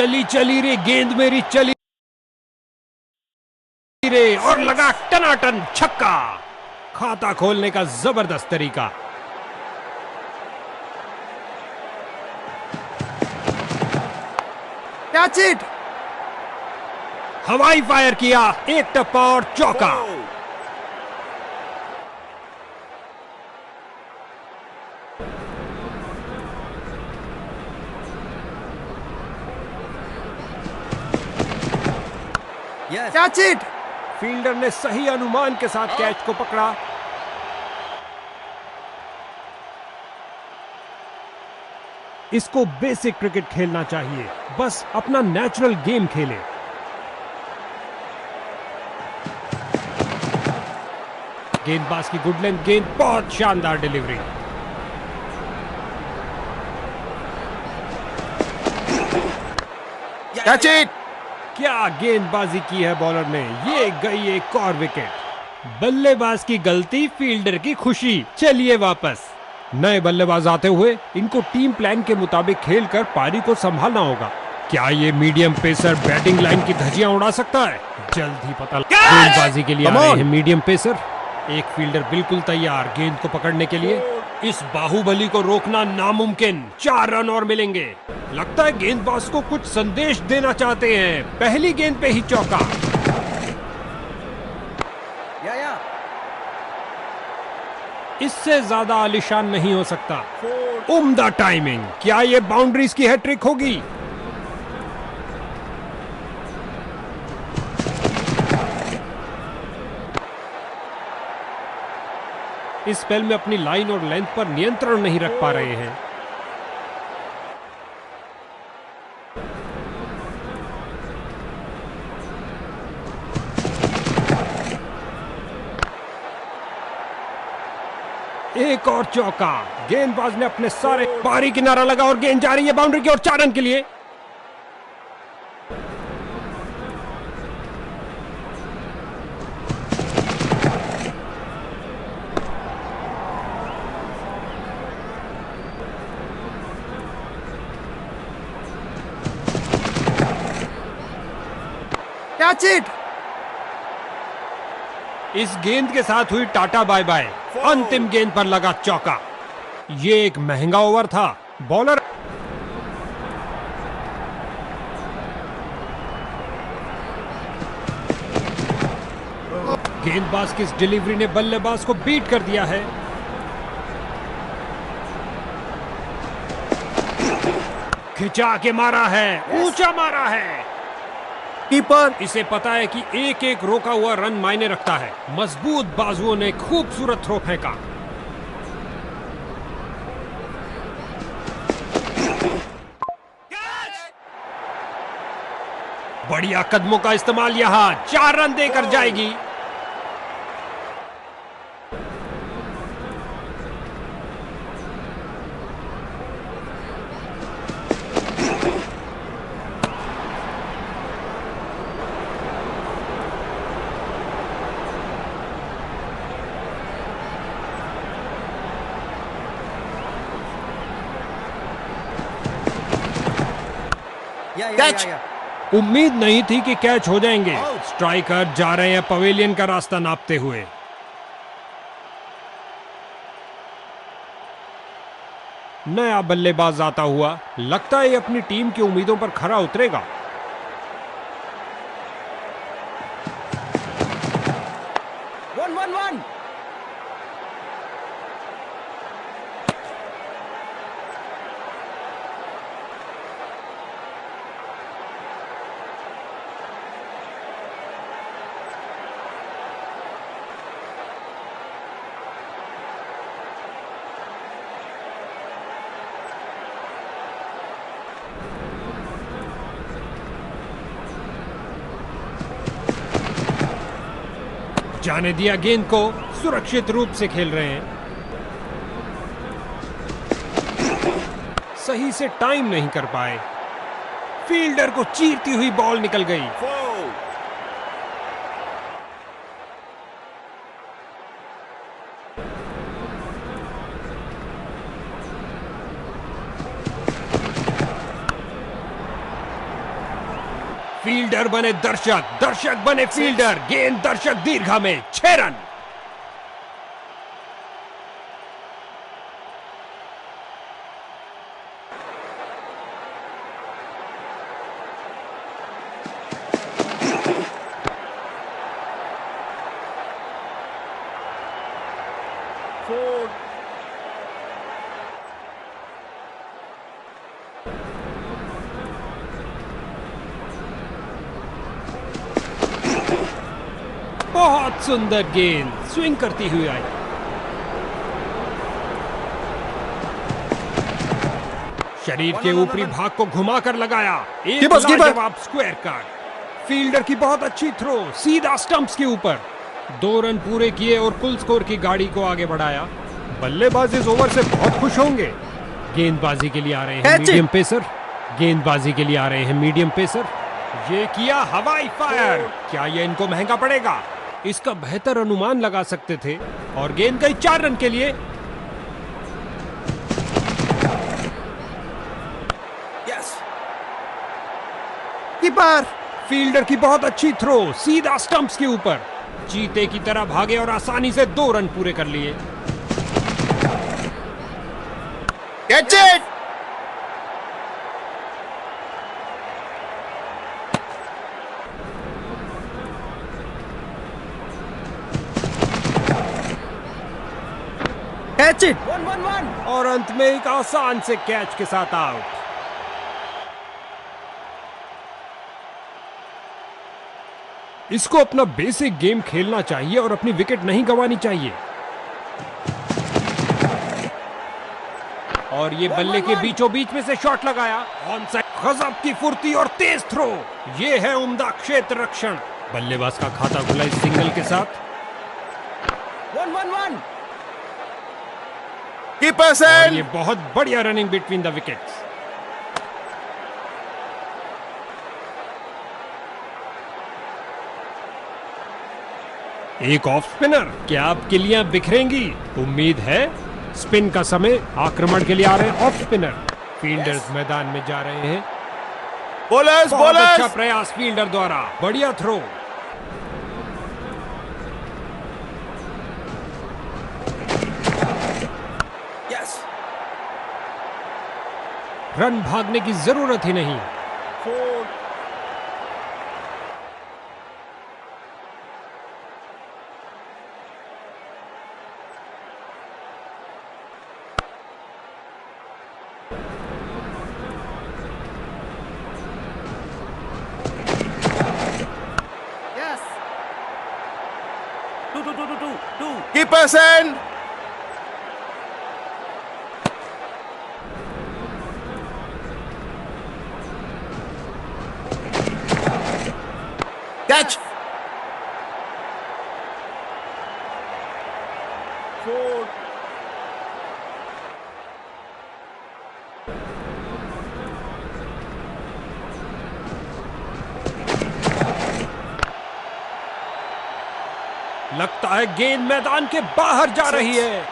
चली चली रे गेंद मेरी चली रे, और लगा टनाटन छक्का। खाता खोलने का जबरदस्त तरीका। Catch it. हवाई फायर किया, एक टप्पा और चौका। Catch it. फील्डर ने सही अनुमान के साथ कैच को पकड़ा। इसको बेसिक क्रिकेट खेलना चाहिए, बस अपना नेचुरल गेम खेले। गेंदबाज की गुड लेंथ गेंद, बहुत शानदार डिलीवरी। Catch it. क्या गेंदबाजी की है बॉलर ने, ये गई एक और विकेट। बल्लेबाज की गलती, फील्डर की खुशी। चलिए वापस। नए बल्लेबाज आते हुए इनको टीम प्लान के मुताबिक खेलकर पारी को संभालना होगा। क्या ये मीडियम पेसर बैटिंग लाइन की धज्जियां उड़ा सकता है? जल्द ही पता। गेंदबाजी के लिए आ रहे हैं मीडियम पेसर। एक फील्डर बिल्कुल तैयार गेंद को पकड़ने के लिए। इस बाहुबली को रोकना नामुमकिन। 4 रन और मिलेंगे। लगता है गेंदबाज को कुछ संदेश देना चाहते हैं। पहली गेंद पे ही चौका। इससे ज्यादा आलिशान नहीं हो सकता। उम्दा टाइमिंग। क्या ये बाउंड्रीज की हैट्रिक होगी? इस स्पेल में अपनी लाइन और लेंथ पर नियंत्रण नहीं रख पा रहे हैं। एक और चौका। गेंदबाज ने अपने सारे पारी किनारा लगा और गेंद जा रही है बाउंड्री की ओर 4 रन के लिए। Catch it. इस गेंद के साथ हुई टाटा बाय बाय। अंतिम गेंद पर लगा चौका। ये एक महंगा ओवर था। बॉलर गेंदबाज की इस डिलीवरी ने बल्लेबाज को बीट कर दिया है। खिंचा के मारा है, ऊंचा मारा है। कीपर इसे पता है कि एक एक रोका हुआ रन मायने रखता है। मजबूत बाजुओं ने खूबसूरत थ्रो फेंका। बढ़िया कदमों का इस्तेमाल, यहां 4 रन देकर जाएगी। कैच। उम्मीद नहीं थी कि कैच हो जाएंगे। स्ट्राइकर जा रहे हैं पवेलियन का रास्ता नापते हुए। नया बल्लेबाज आता हुआ, लगता है ये अपनी टीम की उम्मीदों पर खरा उतरेगा। जाने दिया गेंद को, सुरक्षित रूप से खेल रहे हैं। सही से टाइम नहीं कर पाए। फील्डर को चीरती हुई बॉल निकल गई। फील्डर बने दर्शक, दर्शक बने फील्डर, गेंद दर्शक दीर्घा में 6 रन। बहुत सुंदर गेंद स्विंग करती हुई आई। शरीर के ऊपरी भाग को घुमाकर लगाया, एक लाजवाब स्क्वायर कार्ड। फील्डर की बहुत अच्छी थ्रो सीधा स्टंप्स के ऊपर। 2 रन पूरे किए और कुल स्कोर की गाड़ी को आगे बढ़ाया। बल्लेबाज इस ओवर से बहुत खुश होंगे। गेंदबाजी के लिए आ रहे हैं मीडियम पेसर, गेंदबाजी के लिए आ रहे हैं मीडियम पेसर। ये किया हवाई फायर, क्या ये इनको महंगा पड़ेगा? इसका बेहतर अनुमान लगा सकते थे और गेंद गई 4 रन के लिए। कीपर, फील्डर की बहुत अच्छी थ्रो सीधा स्टंप्स के ऊपर। चीते की तरह भागे और आसानी से 2 रन पूरे कर लिए। Catch it. Catch it. 1-1-1 और अंत में एक आसान से कैच के साथ आउट। इसको अपना बेसिक गेम खेलना चाहिए और अपनी विकेट नहीं गंवानी चाहिए। और ये बल्ले के बीचों बीच में से शॉट लगाया। ऑन साइड, गजब की फुर्ती और तेज थ्रो। ये है उम्दा क्षेत्र रक्षण। बल्लेबाज का खाता खुला इस सिंगल के साथ। 1-1-1 कीपर सेल। ये बहुत बढ़िया रनिंग बिटवीन द विकेट्स। एक ऑफ स्पिनर, क्या अब किलियां बिखरेंगी? उम्मीद है। स्पिन का समय, आक्रमण के लिए आ रहे हैं ऑफ स्पिनर। फील्डर्स मैदान में जा रहे हैं। बॉलर्स, बहुत बॉलर्स। अच्छा प्रयास फील्डर द्वारा, बढ़िया थ्रो। रन भागने की जरूरत ही नहीं। Keeper cell. कैच। 4 लगता है गेंद मैदान के बाहर जा रही है।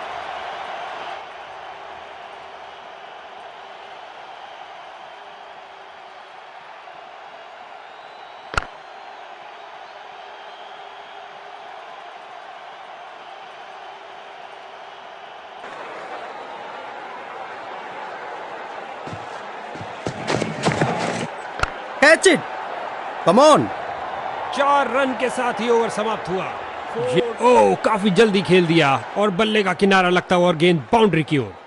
Catch it. Come on. 4 run के साथ ही ओवर समाप्त हुआ। ओह, काफी जल्दी खेल दिया और बल्ले का किनारा लगता हुआ और गेंद बाउंड्री की ओर।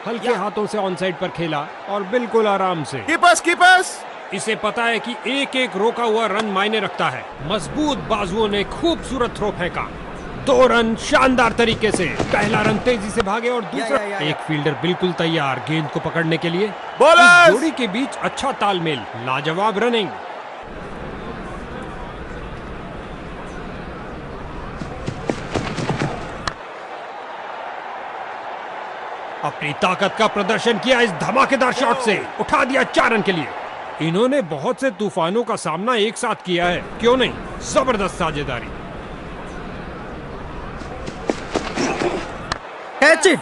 हल्के हाथों से ऑन साइड पर खेला और बिल्कुल आराम से। कीपर्स। इसे पता है कि एक एक रोका हुआ रन मायने रखता है। मजबूत बाजुओं ने खूबसूरत थ्रो फेंका। 2 रन शानदार तरीके से। पहला रन तेजी से भागे और दूसरा। एक फील्डर बिल्कुल तैयार गेंद को पकड़ने के लिए। इस जोड़ी के बीच अच्छा तालमेल, लाजवाब रनिंग। अपनी ताकत का प्रदर्शन किया इस धमाकेदार शॉट से, उठा दिया 4 रन के लिए। इन्होंने बहुत से तूफानों का सामना एक साथ किया है, क्यों नहीं, जबरदस्त साझेदारी। Catch it.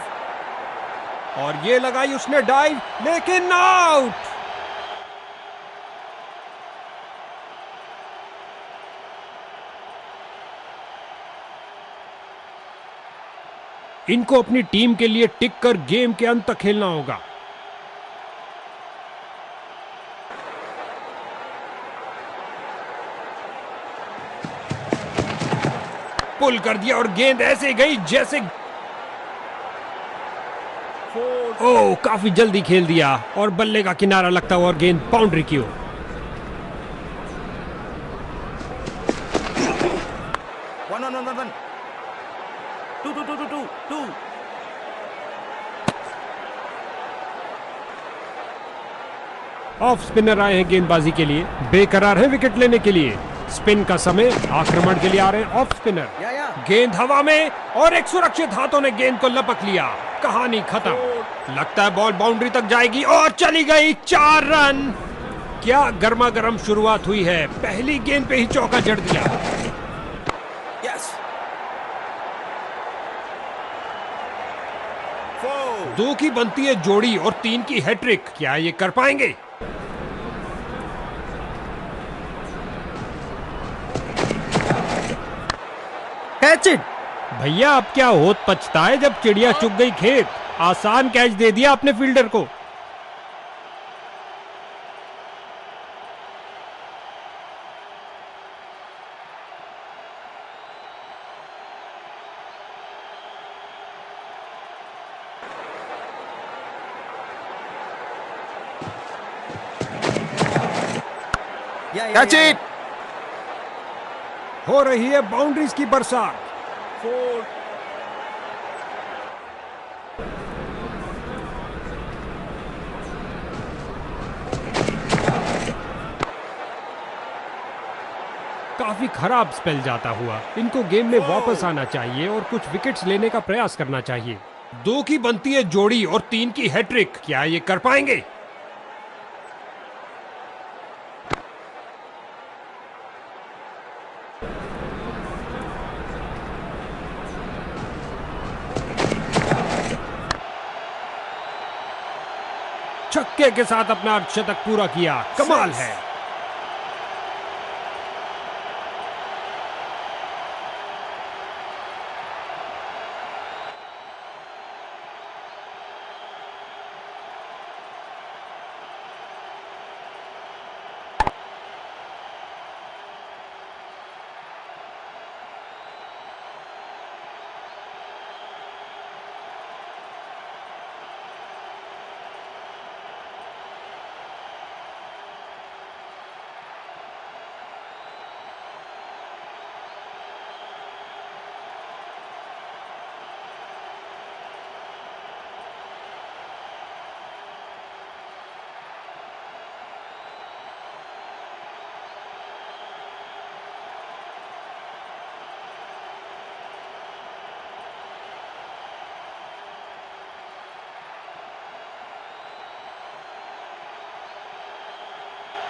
और ये लगाई उसने डाइव, लेकिन आउट। इनको अपनी टीम के लिए टिक कर गेम के अंत तक खेलना होगा। पुल कर दिया और गेंद ऐसे गई जैसे, ओह काफी जल्दी खेल दिया और बल्ले का किनारा लगता हुआ और गेंद बाउंड्री की ओर। ऑफ स्पिनर आए हैं गेंदबाजी के लिए, बेकरार है विकेट लेने के लिए। स्पिन का समय, आक्रमण के लिए आ रहे हैं ऑफ स्पिनर। गेंद हवा में और एक सुरक्षित हाथों ने गेंद को लपक लिया, कहानी खत्म। लगता है बॉल बाउंड्री तक जाएगी और चली गई, 4 रन। क्या गर्मा गर्म शुरुआत हुई है, पहली गेंद पे ही चौका जड़ दिया। दो की बनती है जोड़ी और 3 की हैट्रिक, क्या ये कर पाएंगे? Catch it. भैया अब क्या होत पछता है जब चिड़िया चुग गई खेत। आसान कैच दे दिया अपने फील्डर को। Catch it. हो रही है बाउंड्रीज की बरसात। काफी खराब स्पेल जाता हुआ, इनको गेम में वापस आना चाहिए और कुछ विकेट्स लेने का प्रयास करना चाहिए। 2 की बनती है जोड़ी और 3 की हैट्रिक, क्या ये कर पाएंगे? छक्के के साथ अपना अर्धशतक पूरा किया, कमाल है।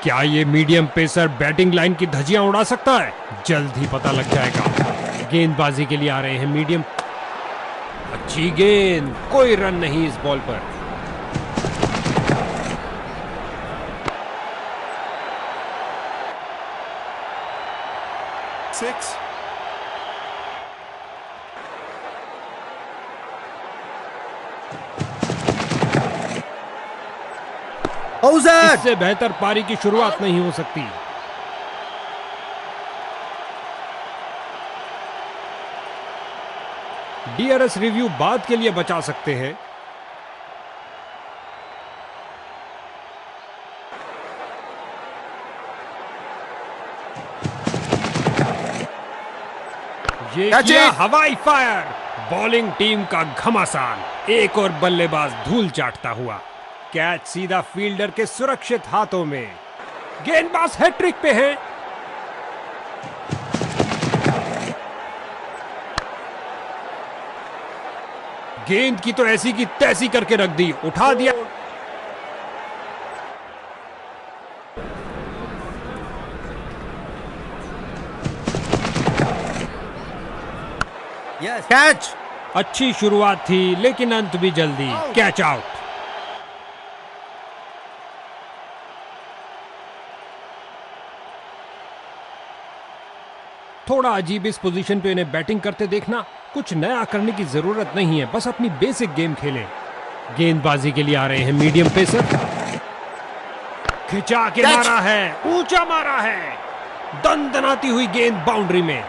क्या ये मीडियम पेसर बैटिंग लाइन की धज्जियां उड़ा सकता है? जल्द ही पता लग जाएगा। गेंदबाजी के लिए आ रहे हैं मीडियम। अच्छी गेंद, कोई रन नहीं इस बॉल पर। सिक्स। इससे बेहतर पारी की शुरुआत नहीं हो सकती। डीआरएस रिव्यू बाद के लिए बचा सकते हैं। ये किया हवाई फायर, बॉलिंग टीम का घमासान। एक और बल्लेबाज धूल चाटता हुआ। कैच सीधा फील्डर के सुरक्षित हाथों में। गेंदबाज हैट्रिक पे है। गेंद की तो ऐसी की तैसी करके रख दी, उठा दिया। Yes catch. अच्छी शुरुआत थी लेकिन अंत भी जल्दी, कैच आउट। थोड़ा अजीब इस पोजीशन पे इन्हें बैटिंग करते देखना। कुछ नया करने की जरूरत नहीं है, बस अपनी बेसिक गेम खेलें। गेंदबाजी के लिए आ रहे हैं मीडियम पेसर। खिंचा के मारा है, ऊंचा मारा है, दनदनाती हुई गेंद बाउंड्री में।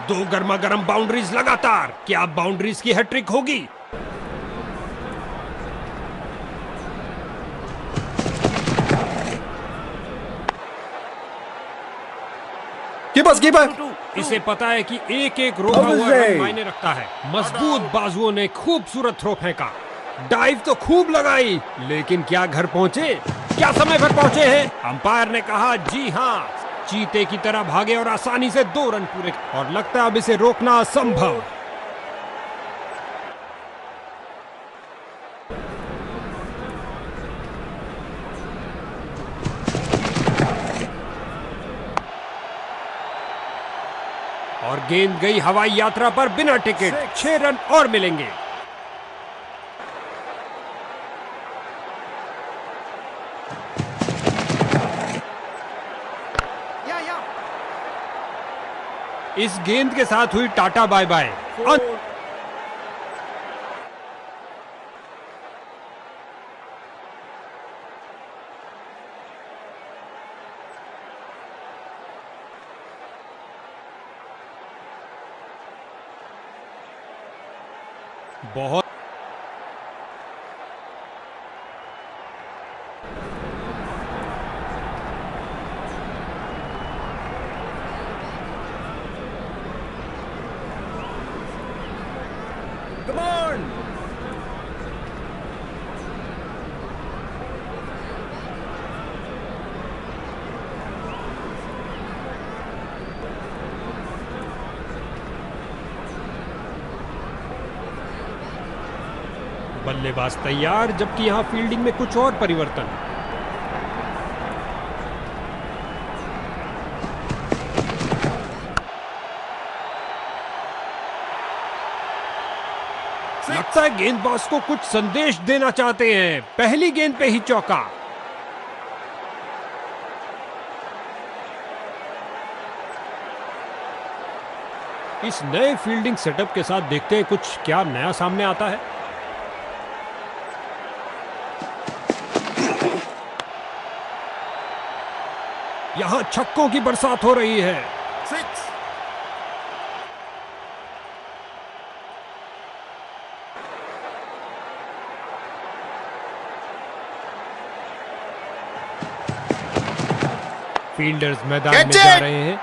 दो गर्मा गर्म बाउंड्रीज लगातार, क्या बाउंड्रीज की हैट्रिक होगी? कीपर इसे पता है कि एक एक रोका हुआ रन मायने रखता है। मजबूत बाजुओं ने खूबसूरत थ्रो फेंका, डाइव तो खूब लगाई, लेकिन क्या घर पहुंचे? क्या समय पर पहुंचे हैं? अंपायर ने कहा जी हां, चीते की तरह भागे और आसानी से 2 रन पूरे, और लगता है अब इसे रोकना असंभव। और गेंद गई हवाई यात्रा पर बिना टिकट। 6 रन और मिलेंगे। इस गेंद के साथ हुई टाटा बाय बाय। बहुत Come on! बल्लेबाज तैयार, जबकि यहां फील्डिंग में कुछ और परिवर्तन। लगता है गेंदबाज को कुछ संदेश देना चाहते हैं। पहली गेंद पे ही चौका। इस नए फील्डिंग सेटअप के साथ देखते हैं कुछ क्या नया सामने आता है। यहां छक्कों की बरसात हो रही है। 6 फील्डर्स मैदान में जा रहे हैं।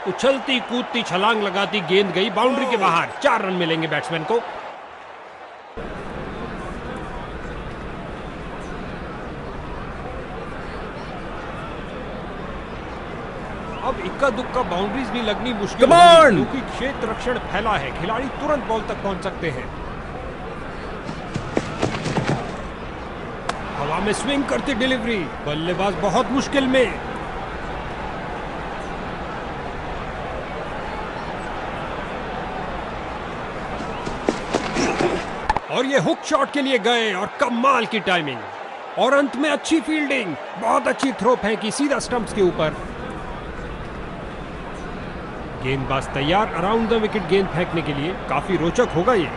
उछलती कूदती छलांग लगाती गेंद गई बाउंड्री के बाहर। 4 रन मिलेंगे बैट्समैन को। अब इक्का दुक्का बाउंड्रीज भी लगनी मुश्किल होगी, क्योंकि क्षेत्र रक्षण फैला है। खिलाड़ी तुरंत बॉल तक पहुंच सकते हैं। हवा में स्विंग करती डिलीवरी, बल्लेबाज बहुत मुश्किल में। और ये हुक शॉट के लिए गए और कमाल की टाइमिंग और अंत में अच्छी फील्डिंग। बहुत अच्छी थ्रो फेंकी सीधा स्टंप्स के ऊपर। गेंदबाज तैयार अराउंड द विकेट गेंद फेंकने के लिए। काफी रोचक होगा ये।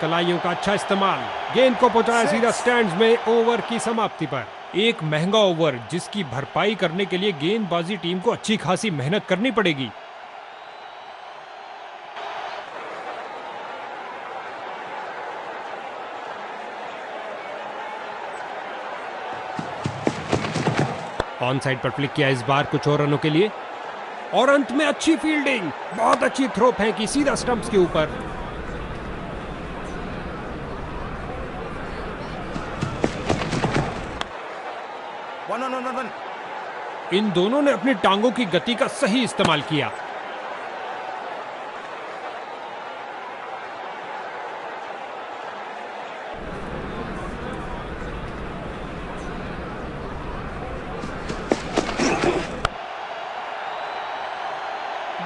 कलाइयों का अच्छा इस्तेमाल, गेंद को पहुंचाया सीधा स्टैंड्स में। ओवर की समाप्ति पर एक महंगा ओवर, जिसकी भरपाई करने के लिए गेंदबाजी टीम को अच्छी खासी मेहनत करनी पड़ेगी। ऑन साइड पर फ्लिक किया इस बार कुछ और रनों के लिए। और अंत में अच्छी फील्डिंग, बहुत अच्छी थ्रो फेंकी सीधा स्टंप्स के ऊपर। इन दोनों ने अपनी टांगों की गति का सही इस्तेमाल किया।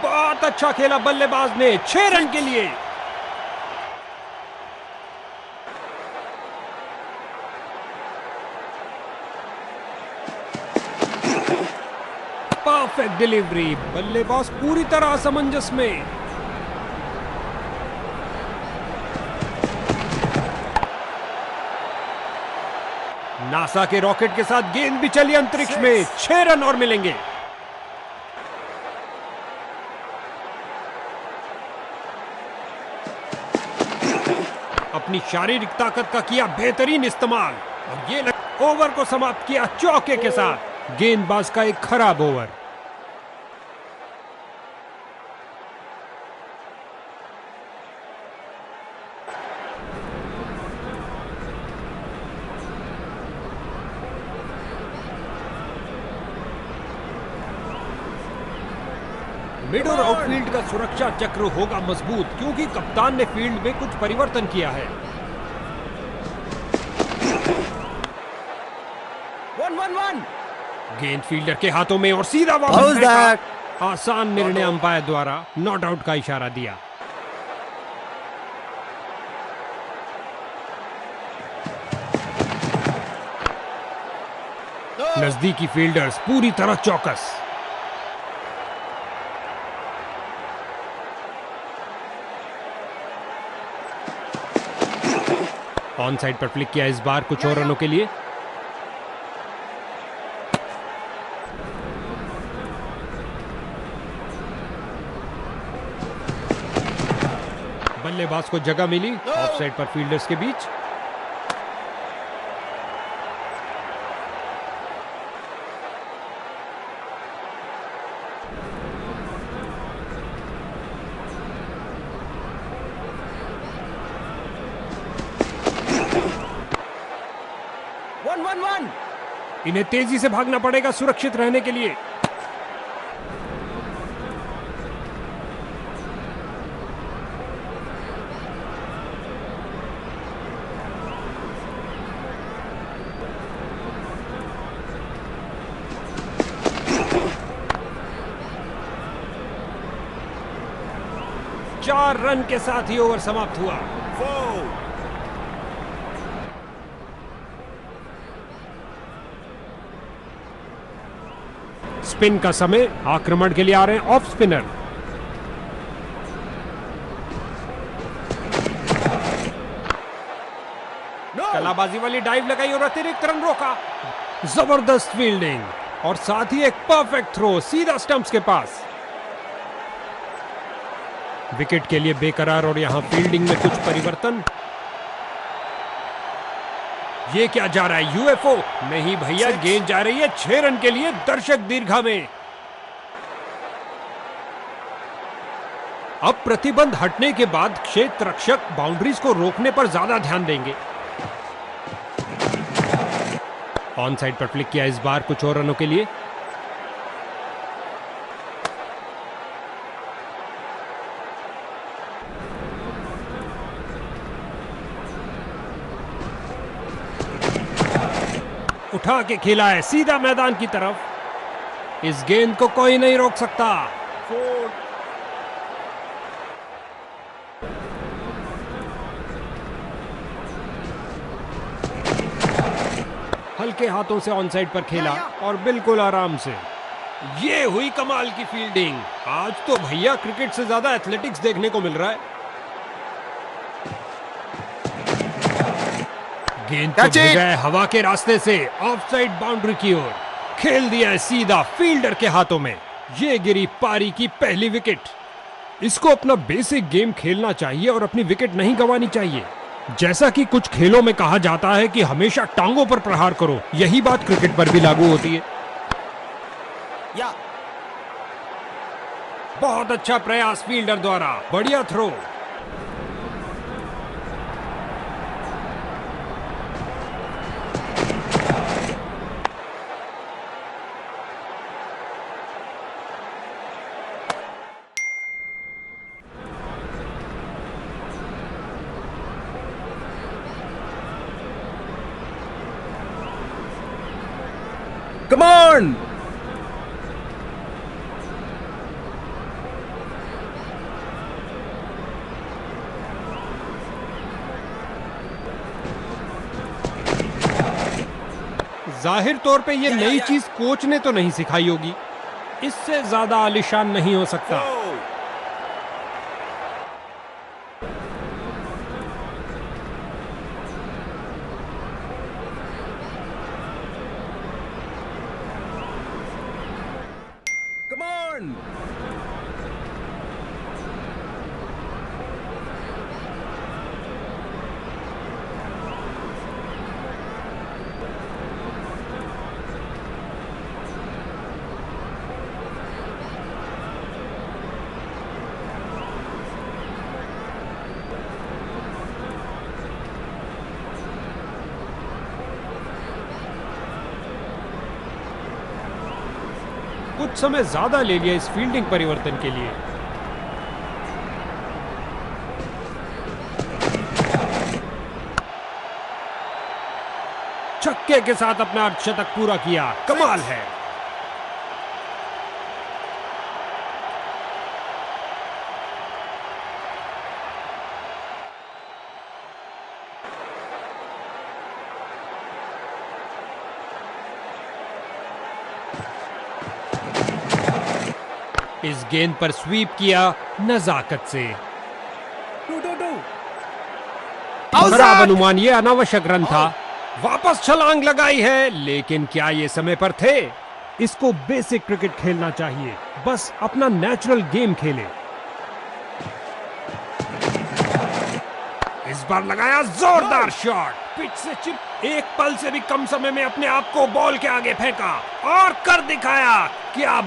बहुत अच्छा खेला बल्लेबाज ने 6 रन के लिए। परफेक्ट डिलीवरी, बल्लेबाज पूरी तरह असमंजस में। नासा के रॉकेट के साथ गेंद भी चली अंतरिक्ष में। 6 रन और मिलेंगे। अपनी शारीरिक ताकत का किया बेहतरीन इस्तेमाल और ये ओवर को समाप्त किया चौके के साथ। गेंदबाज का एक खराब ओवर। मिड और आउटफील्ड का सुरक्षा चक्र होगा मजबूत, क्योंकि कप्तान ने फील्ड में कुछ परिवर्तन किया है। 1-1-1। गेंद फील्डर के हाथों में और सीधा वापस फेंका। आसान निर्णय अंपायर द्वारा नॉट आउट का इशारा दिया। नजदीकी फील्डर्स पूरी तरह चौकस। ऑन साइड पर फ्लिक किया इस बार कुछ और रनों के लिए। बल्लेबाज को जगह मिली ऑफ साइड पर फील्डर्स के बीच। इन्हें तेजी से भागना पड़ेगा सुरक्षित रहने के लिए। चार रन के साथ ही ओवर समाप्त हुआ। स्पिन का समय, आक्रमण के लिए आ रहे हैं ऑफ स्पिनर। कलाबाजी वाली डाइव लगाई और अतिरिक्त रन रोका। जबरदस्त फील्डिंग और साथ ही एक परफेक्ट थ्रो सीधा स्टंप्स के पास। विकेट के लिए बेकरार और यहां फील्डिंग में कुछ परिवर्तन। ये क्या जा रहा है, यूएफओ? नहीं भैया, गेंद जा रही है 6 रन के लिए दर्शक दीर्घा में। अब प्रतिबंध हटने के बाद क्षेत्र रक्षक बाउंड्रीज को रोकने पर ज्यादा ध्यान देंगे। ऑन साइड पर फ्लिक किया इस बार कुछ और रनों के लिए। उठा के खेला है सीधा मैदान की तरफ। इस गेंद को कोई नहीं रोक सकता। हल्के हाथों से ऑन साइड पर खेला और बिल्कुल आराम से। ये हुई कमाल की फील्डिंग। आज तो भैया क्रिकेट से ज्यादा एथलेटिक्स देखने को मिल रहा है। गेंद को भेजा है हवा के रास्ते से ऑफ साइड बाउंड्री की ओर। खेल दिया है सीधा फील्डर के हाथों में। ये गिरी पारी की पहली विकेट। इसको अपना बेसिक गेम खेलना चाहिए और अपनी विकेट नहीं गंवानी चाहिए। जैसा कि कुछ खेलों में कहा जाता है कि हमेशा टांगों पर प्रहार करो, यही बात क्रिकेट पर भी लागू होती है। बहुत अच्छा प्रयास फील्डर द्वारा, बढ़िया थ्रो। Come on! जाहिर तौर पे ये नई चीज कोच ने तो नहीं सिखाई होगी, इससे ज्यादा आलिशान नहीं हो सकता। Come on! कुछ समय ज्यादा ले लिया इस फील्डिंग परिवर्तन के लिए। छक्के के साथ अपना अर्धशतक पूरा किया, कमाल है। इस गेंद पर स्वीप किया नजाकत से। खराब अनुमान, ये अनावश्यक रन था। वापस छलांग लगाई है, लेकिन क्या ये समय पर थे? इसको बेसिक क्रिकेट खेलना चाहिए, बस अपना नेचुरल गेम खेले। इस बार लगाया जोरदार शॉट, पिच से चिप, एक पल से भी कम समय में अपने आप को बॉल के आगे फेंका और कर दिखाया। क्या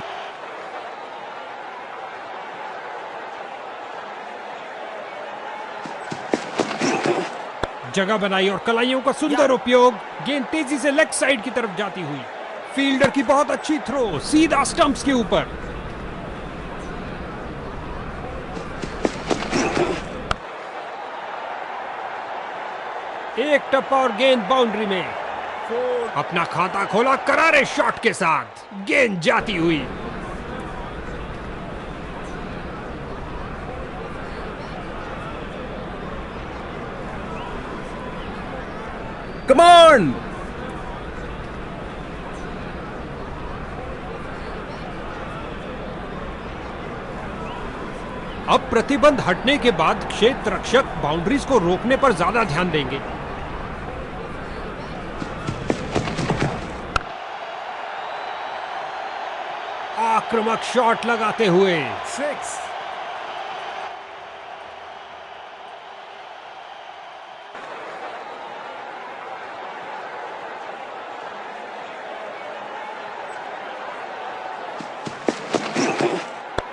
जगह बनाई और कलाइयों का सुंदर उपयोग। गेंद तेजी से लेग साइड की तरफ जाती हुई, फील्डर की बहुत अच्छी थ्रो, सीधा स्टंप्स के ऊपर। एक टप्पा और गेंद बाउंड्री में। अपना खाता खोला करारे शॉट के साथ, गेंद जाती हुई। Come on! अब प्रतिबंध हटने के बाद क्षेत्र रक्षक बाउंड्रीज को रोकने पर ज्यादा ध्यान देंगे। आक्रामक शॉट लगाते हुए 6.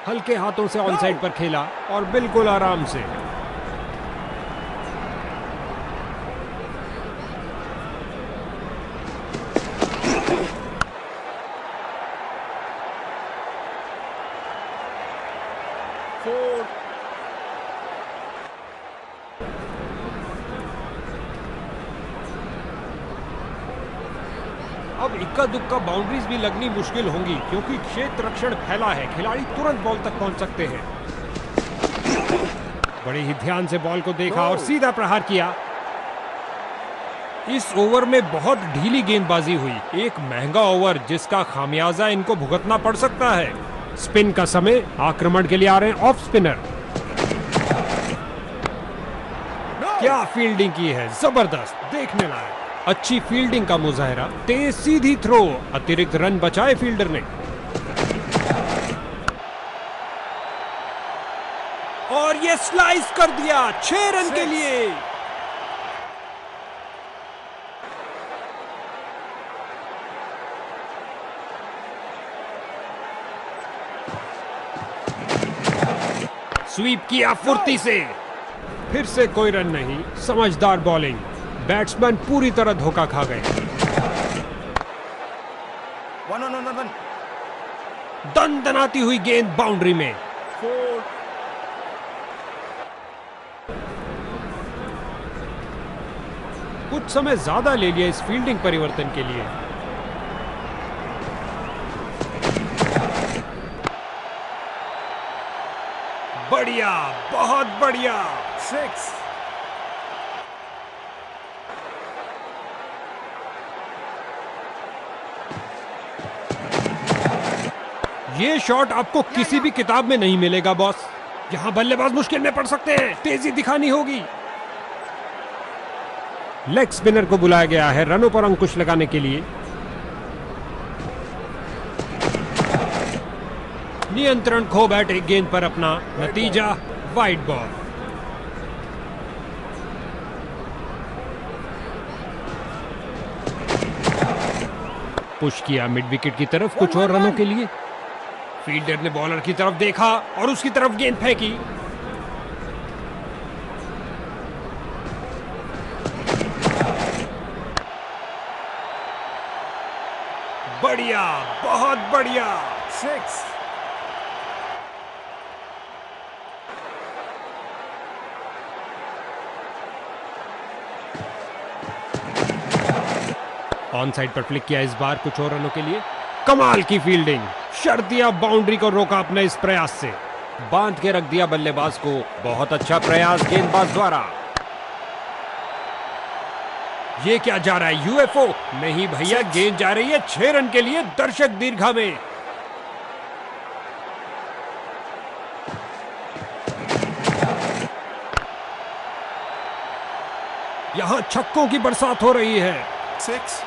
हल्के हाथों से ऑन साइड पर खेला और बिल्कुल आराम से। अब इक्का दुक्का बाउंड्रीज भी लगनी मुश्किल होंगी, क्योंकि क्षेत्र रक्षण फैला है, खिलाड़ी तुरंत बॉल तक पहुंच सकते हैं। बड़े ही ध्यान से बॉल को देखा और सीधा प्रहार किया। इस ओवर में बहुत ढीली गेंदबाजी हुई, एक महंगा ओवर जिसका खामियाजा इनको भुगतना पड़ सकता है। स्पिन का समय, आक्रमण के लिए आ रहे हैं ऑफ स्पिनर। क्या फील्डिंग की है, जबरदस्त, देखने लायक। अच्छी फील्डिंग का मुजाहरा, तेज सीधी थ्रो, अतिरिक्त रन बचाए फील्डर ने। और ये स्लाइस कर दिया 6 रन के लिए। स्वीप किया फुर्ती से, फिर से कोई रन नहीं। समझदार बॉलिंग, बैट्समैन पूरी तरह धोखा खा गए। दनदनाती हुई गेंद बाउंड्री में। 4 कुछ समय ज्यादा ले लिया इस फील्डिंग परिवर्तन के लिए। बढ़िया, बहुत बढ़िया। 6 ये शॉट आपको किसी भी किताब में नहीं मिलेगा बॉस। यहां बल्लेबाज मुश्किल में पड़ सकते हैं, तेजी दिखानी होगी। लेग स्पिनर को बुलाया गया है रनों पर अंकुश लगाने के लिए। नियंत्रण खो बैठे गेंद पर अपना, नतीजा वाइड बॉल। पुश किया मिड विकेट की तरफ कुछ और रनों के लिए। फील्डर ने बॉलर की तरफ देखा और उसकी तरफ गेंद फेंकी। बढ़िया, बहुत बढ़िया। 6 ऑन साइड पर फ्लिक किया इस बार कुछ और रनों के लिए। कमाल की फील्डिंग, शर्तिया बाउंड्री को रोका अपने इस प्रयास से। बांध के रख दिया बल्लेबाज को। बहुत अच्छा प्रयास गेंदबाज द्वारा। ये क्या जा रहा है, यूएफओ? नहीं भैया, गेंद जा रही है 6 रन के लिए दर्शक दीर्घा में। यहां छक्कों की बरसात हो रही है। 6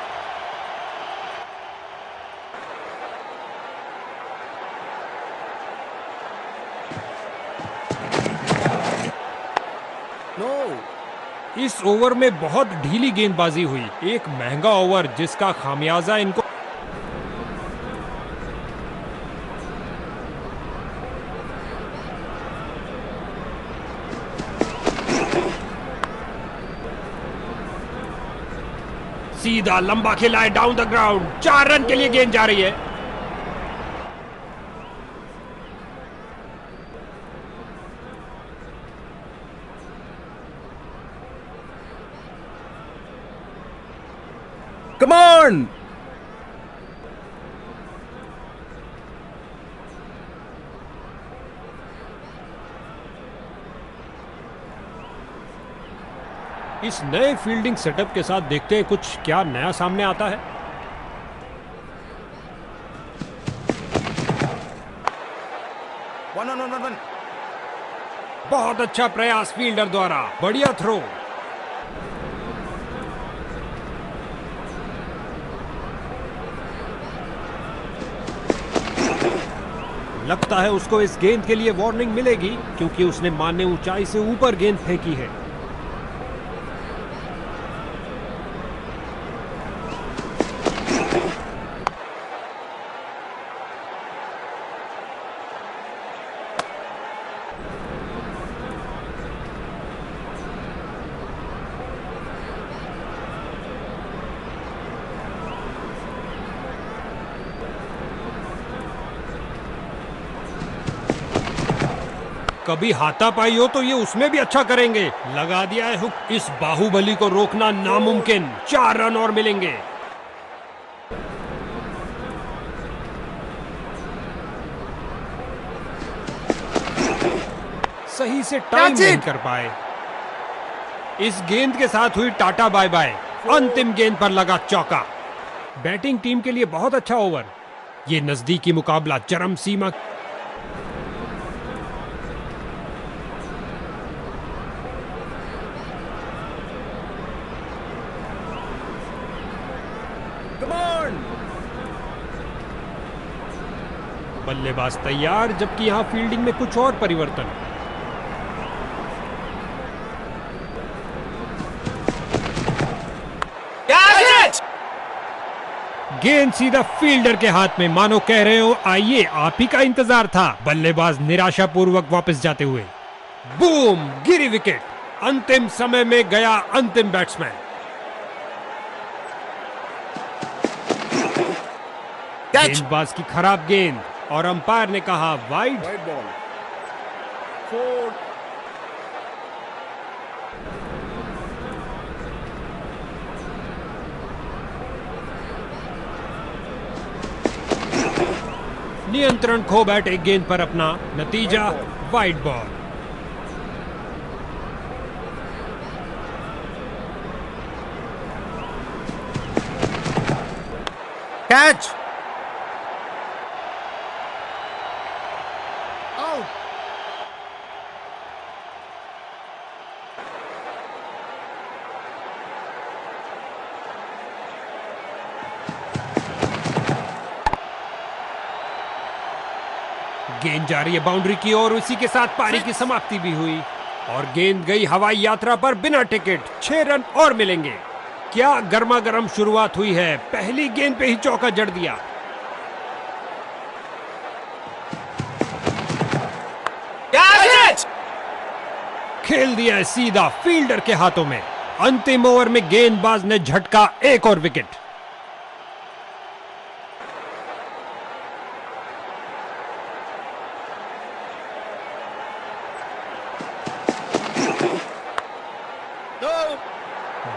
नो। इस ओवर में बहुत ढीली गेंदबाजी हुई। एक महंगा ओवर जिसका खामियाजा इनको। सीधा लंबा खेला है डाउन द ग्राउंड। 4 रन के लिए गेंद जा रही है। Come on! इस नए फील्डिंग सेटअप के साथ देखते हैं कुछ क्या नया सामने आता है। One. बहुत अच्छा प्रयास फील्डर द्वारा, बढ़िया थ्रो। लगता है उसको इस गेंद के लिए वार्निंग मिलेगी क्योंकि उसने मान्य ऊंचाई से ऊपर गेंद फेंकी है। कभी हाथापाई हो तो ये उसमें भी अच्छा करेंगे। लगा दिया है हुक। इस बाहुबली को रोकना नामुमकिन। 4 रन और मिलेंगे। सही से टाइम नहीं कर पाए। इस गेंद के साथ हुई टाटा बाय बाय। अंतिम गेंद पर लगा चौका। बैटिंग टीम के लिए बहुत अच्छा ओवर। ये नजदीकी मुकाबला चरम सीमा। बल्लेबाज तैयार, जबकि यहां फील्डिंग में कुछ और परिवर्तन। गेंद सीधा फील्डर के हाथ में, मानो कह रहे हो आइए आप ही का इंतजार था। बल्लेबाज निराशापूर्वक वापस जाते हुए। बूम, गिरी विकेट। अंतिम समय में गया अंतिम बैट्समैन। गेंदबाज की खराब गेंद और अंपायर ने कहा वाइड। White ball. 4. नियंत्रण खो बैठे गेंद पर अपना, नतीजा वाइड बॉल। कैच। Out. गेंद जा रही है बाउंड्री की ओर, उसी के साथ पारी की समाप्ति भी हुई और गेंद गई हवाई यात्रा पर बिना टिकट। 6 रन और मिलेंगे। क्या गर्मा गर्म शुरुआत हुई है, पहली गेंद पे ही चौका जड़ दिया। कैच। खेल दिया है सीधा फील्डर के हाथों में। अंतिम ओवर में गेंदबाज ने झटका एक और विकेट।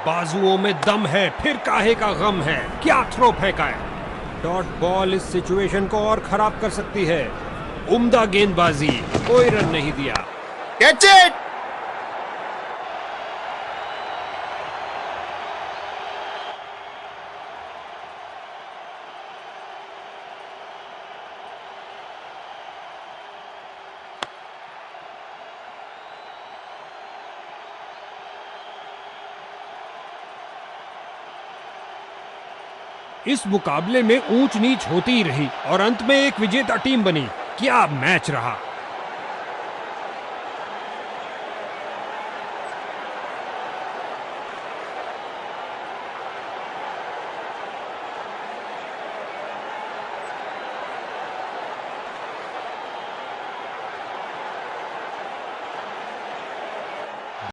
बाजुओं में दम है, फिर काहे का गम है। क्या थ्रो फेंका है। डॉट बॉल इस सिचुएशन को और खराब कर सकती है। उम्दा गेंदबाजी, कोई रन नहीं दिया। Catch it. इस मुकाबले में ऊंच नीच होती ही रही और अंत में एक विजेता टीम बनी। क्या मैच रहा।